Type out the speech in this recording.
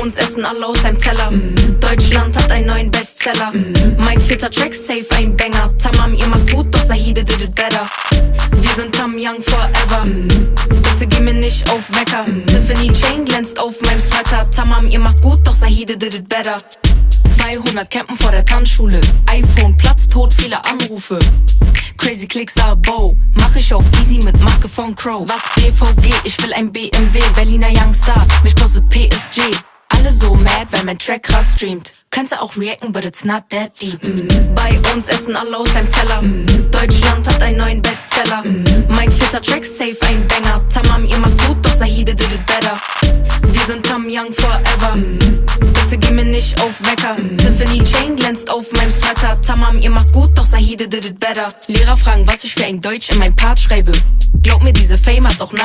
uns essen alle aus einem Teller. Deutschland hat einen neuen Bestseller. Mein vierter Track, safe ein Banger. Tamam, ihr macht gut, doch Sahide did it better. Wir sind Tam Young forever. Bitte geh mir nicht auf Wecker. Tiffany Chain glänzt auf meinem Sweater. Tamam, ihr macht gut, doch Sahide did it better. 200 campen vor der Tanzschule. iPhone, Platz, tot, viele Anrufe. Crazy Clicks, Abo. Mach ich auf easy mit Maske von Crow. Was BVG? Ich will ein BMW. Berliner Youngstar, mich kostet PSG. Alle so mad, weil mein Track krass streamt. Könnte auch reacten, but it's not that deep. Bei uns essen alle aus einem Teller. Deutschland hat einen neuen Bestseller. Mein vierter Track, safe ein Banger. Tamam, ihr macht gut, doch Sahide did it better. Wir sind Tam Young forever. Bitte geh mir nicht auf Wecker. Tiffany Chain glänzt auf meinem Sweater. Tamam, ihr macht gut, doch Sahide did it better. Lehrer fragen, was ich für ein Deutsch in meinem Part schreibe. Glaub mir, diese Fame hat auch